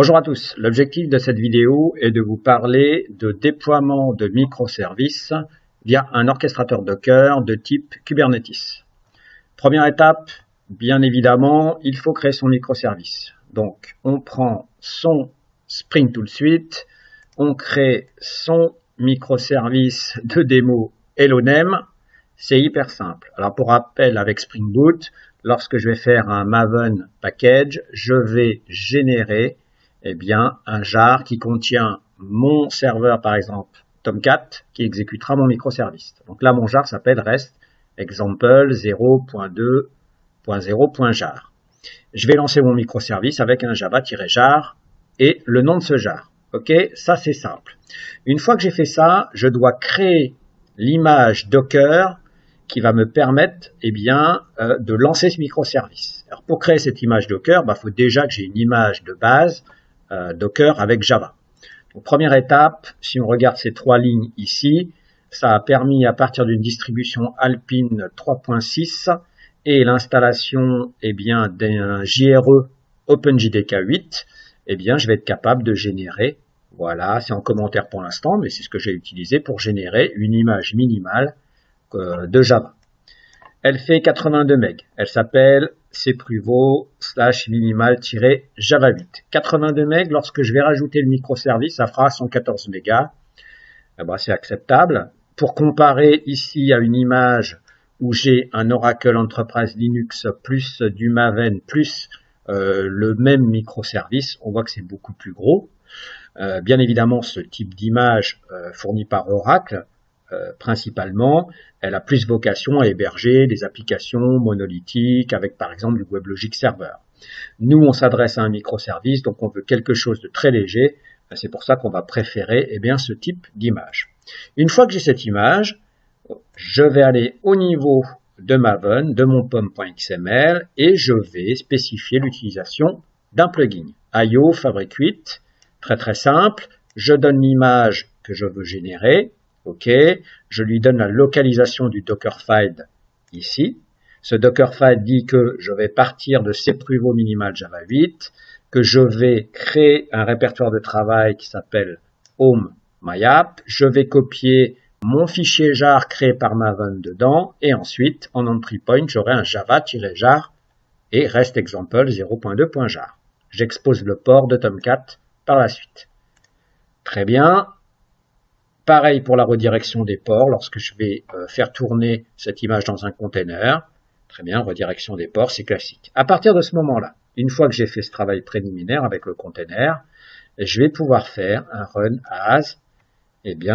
Bonjour à tous, l'objectif de cette vidéo est de vous parler de déploiement de microservices via un orchestrateur Docker de type Kubernetes. Première étape, bien évidemment, il faut créer son microservice. Donc on prend son Spring Tool Suite, on crée son microservice de démo Hellonem, c'est hyper simple. Alors pour rappel, avec Spring Boot, lorsque je vais faire un Maven package, je vais générer un jar qui contient mon serveur, par exemple Tomcat, qui exécutera mon microservice. Donc là, mon jar s'appelle REST example 0.2.0.jar. Je vais lancer mon microservice avec un java-jar et le nom de ce jar. Ok, ça c'est simple. Une fois que j'ai fait ça, je dois créer l'image Docker qui va me permettre de lancer ce microservice. Alors pour créer cette image Docker, il faut déjà que j'ai une image de base Docker avec Java. Donc, première étape, si on regarde ces trois lignes ici, ça a permis à partir d'une distribution Alpine 3.6 et l'installation d'un JRE OpenJDK 8, je vais être capable de générer, voilà, c'est en commentaire pour l'instant, mais c'est ce que j'ai utilisé pour générer une image minimale de Java. Elle fait 82 MB. Elle s'appelle cpruvo/minimal-java 8. 82 MB, lorsque je vais rajouter le microservice, ça fera 114 MB. C'est acceptable. Pour comparer ici à une image où j'ai un Oracle Enterprise Linux plus du Maven plus le même microservice, on voit que c'est beaucoup plus gros. Bien évidemment, ce type d'image fourni par Oracle, principalement, elle a plus vocation à héberger des applications monolithiques avec par exemple du WebLogic Server. Nous, on s'adresse à un microservice, donc on veut quelque chose de très léger. C'est pour ça qu'on va préférer ce type d'image. Une fois que j'ai cette image, je vais aller au niveau de Maven, de mon pom.xml, et je vais spécifier l'utilisation d'un plugin. IO Fabric 8, très très simple. Je donne l'image que je veux générer. Ok, je lui donne la localisation du Dockerfile ici. Ce Dockerfile dit que je vais partir de cpruvo minimal java 8, que je vais créer un répertoire de travail qui s'appelle home myapp. Je vais copier mon fichier jar créé par Maven dedans et ensuite en entry point j'aurai un java-jar et rest example 0.2.jar. J'expose le port de Tomcat par la suite. Très bien. Pareil pour la redirection des ports, lorsque je vais faire tourner cette image dans un container. Très bien, redirection des ports, c'est classique. À partir de ce moment-là, une fois que j'ai fait ce travail préliminaire avec le container, je vais pouvoir faire un run as,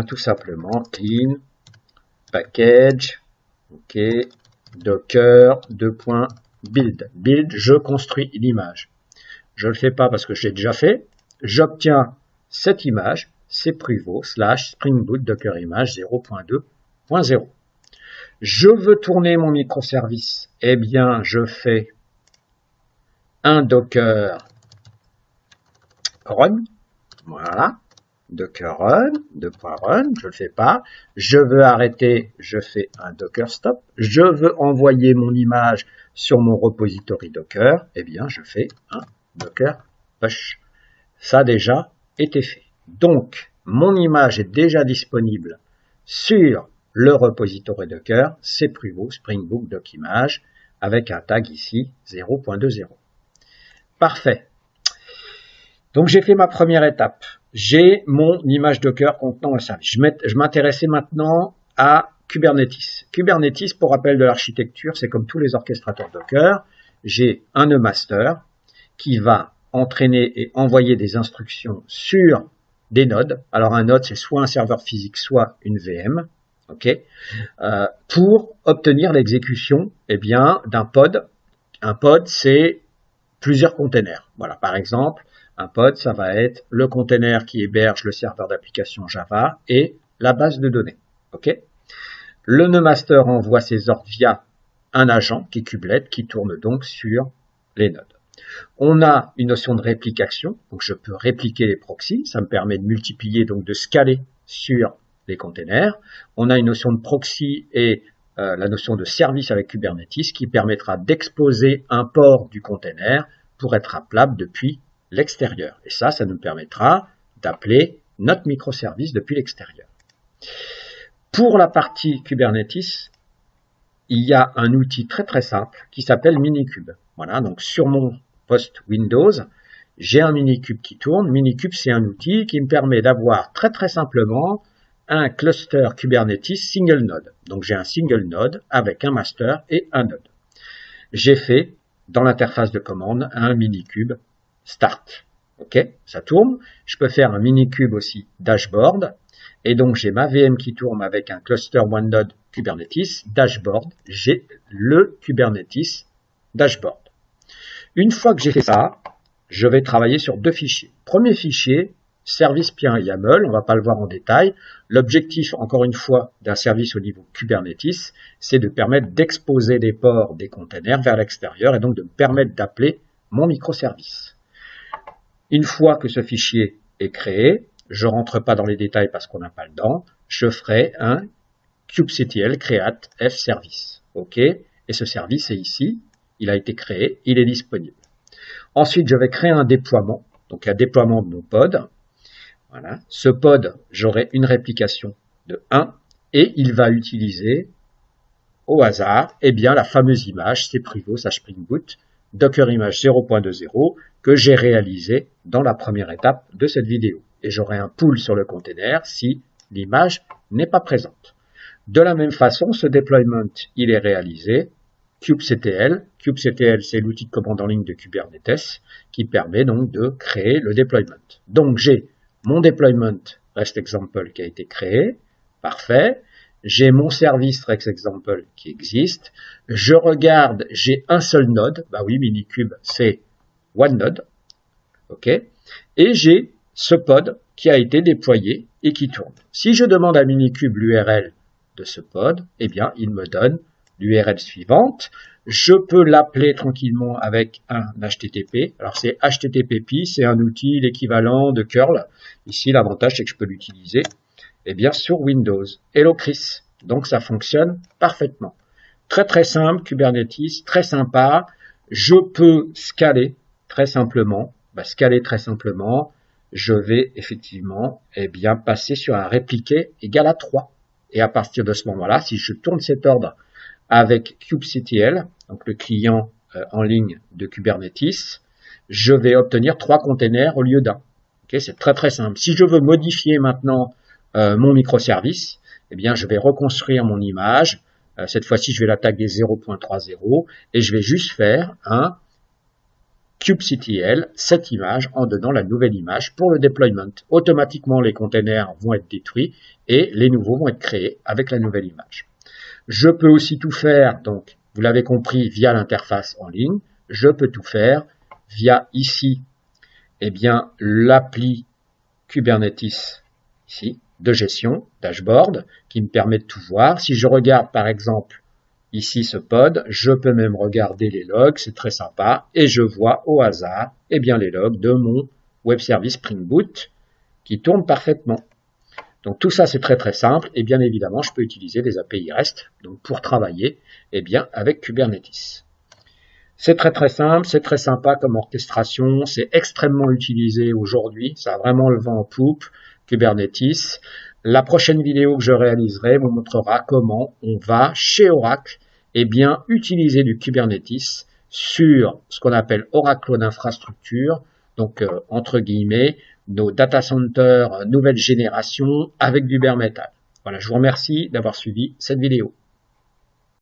tout simplement clean package, ok, docker 2.build. Build, je construis l'image. Je ne le fais pas parce que je l'ai déjà fait. J'obtiens cette image, cpruvo/Spring Boot Docker Image 0.2.0. Je veux tourner mon microservice. Je fais un Docker run. Voilà. Docker run, 2.run, je le fais pas. Je veux arrêter, je fais un Docker stop. Je veux envoyer mon image sur mon repository Docker. Je fais un Docker push. Ça a déjà été fait. Donc, mon image est déjà disponible sur le repository Docker, cpruvo Spring Boot Doc Image, avec un tag ici 0.20. Parfait. Donc, j'ai fait ma première étape. J'ai mon image Docker contenant le service. Je m'intéressais maintenant à Kubernetes. Kubernetes, pour rappel de l'architecture, c'est comme tous les orchestrateurs Docker. J'ai un nœud master qui va entraîner et envoyer des instructions sur des nodes. Alors un node, c'est soit un serveur physique, soit une VM, ok, pour obtenir l'exécution d'un pod. Un pod, c'est plusieurs containers. Voilà, par exemple, un pod, ça va être le container qui héberge le serveur d'application Java et la base de données. Ok. Le nœud master envoie ses ordres via un agent qui est kubelet, qui tourne donc sur les nodes. On a une notion de réplication, donc je peux répliquer les proxys, ça me permet de multiplier, donc de scaler sur les containers. On a une notion de proxy et la notion de service avec Kubernetes qui permettra d'exposer un port du container pour être appelable depuis l'extérieur. Et ça nous permettra d'appeler notre microservice depuis l'extérieur. Pour la partie Kubernetes, il y a un outil très simple qui s'appelle Minikube. Voilà, donc sur mon poste Windows, j'ai un Minikube qui tourne. Minikube, c'est un outil qui me permet d'avoir très simplement un cluster Kubernetes single node. Donc j'ai un single node avec un master et un node. J'ai fait dans l'interface de commande un Minikube start. Ok, ça tourne. Je peux faire un Minikube aussi dashboard. Et donc j'ai ma VM qui tourne avec un cluster one node Kubernetes dashboard. J'ai le Kubernetes dashboard. Une fois que j'ai fait ça, je vais travailler sur deux fichiers. Premier fichier, service.yaml, on ne va pas le voir en détail. L'objectif, encore une fois, d'un service au niveau Kubernetes, c'est de permettre d'exposer des ports des containers vers l'extérieur et donc de me permettre d'appeler mon microservice. Une fois que ce fichier est créé, je ne rentre pas dans les détails parce qu'on n'a pas le temps, je ferai un kubectl create f service. OK? Et ce service est ici, il a été créé, il est disponible. Ensuite, je vais créer un déploiement, donc un déploiement de mon pod. Voilà. Ce pod, j'aurai une réplication de 1 et il va utiliser au hasard, eh bien, la fameuse image cprivo/spring boot Docker image 0.20 que j'ai réalisée dans la première étape de cette vidéo. Et j'aurai un pool sur le container si l'image n'est pas présente. De la même façon, ce deployment, il est réalisé kubectl. Kubectl, c'est l'outil de commande en ligne de Kubernetes qui permet donc de créer le deployment. Donc, j'ai mon deployment REST-example qui a été créé. Parfait. J'ai mon service REST-example qui existe. Je regarde, j'ai un seul node. Bah oui, Minikube, c'est one node. OK. Et j'ai ce pod qui a été déployé et qui tourne. Si je demande à Minikube l'URL de ce pod, eh bien, il me donne l'URL suivante. Je peux l'appeler tranquillement avec un HTTP. Alors, c'est HTTP-PI, c'est un outil, l'équivalent de curl. Ici, l'avantage, c'est que je peux l'utiliser, eh bien, sur Windows. Hello Chris. Donc, ça fonctionne parfaitement. Très simple, Kubernetes, très sympa. Je peux scaler très simplement. Scaler très simplement. Je vais effectivement, eh bien, passer sur un répliqué égal à 3. Et à partir de ce moment-là, si je tourne cet ordre avec kubectl, donc le client en ligne de Kubernetes, je vais obtenir 3 containers au lieu d'un. Okay, c'est très simple. Si je veux modifier maintenant mon microservice, eh bien, je vais reconstruire mon image. Cette fois-ci, je vais la taguer 0.30 et je vais juste faire un kubectl, cette image, en donnant la nouvelle image pour le deployment. Automatiquement, les containers vont être détruits et les nouveaux vont être créés avec la nouvelle image. Je peux aussi tout faire, donc, vous l'avez compris, via l'interface en ligne. Je peux tout faire via ici, eh bien, l'appli Kubernetes, ici, de gestion, dashboard, qui me permet de tout voir. Si je regarde, par exemple, ici ce pod, je peux même regarder les logs, c'est très sympa, et je vois au hasard, eh bien, les logs de mon web service Spring Boot qui tournent parfaitement. Donc tout ça c'est très simple et bien évidemment je peux utiliser des API REST donc pour travailler eh bien avec Kubernetes. C'est très simple, c'est très sympa comme orchestration, c'est extrêmement utilisé aujourd'hui, ça a vraiment le vent en poupe, Kubernetes. La prochaine vidéo que je réaliserai vous montrera comment on va chez Oracle eh bien utiliser du Kubernetes sur ce qu'on appelle Oracle Cloud Infrastructure, donc entre guillemets nos data centers nouvelle génération avec du bare metal. Voilà, je vous remercie d'avoir suivi cette vidéo.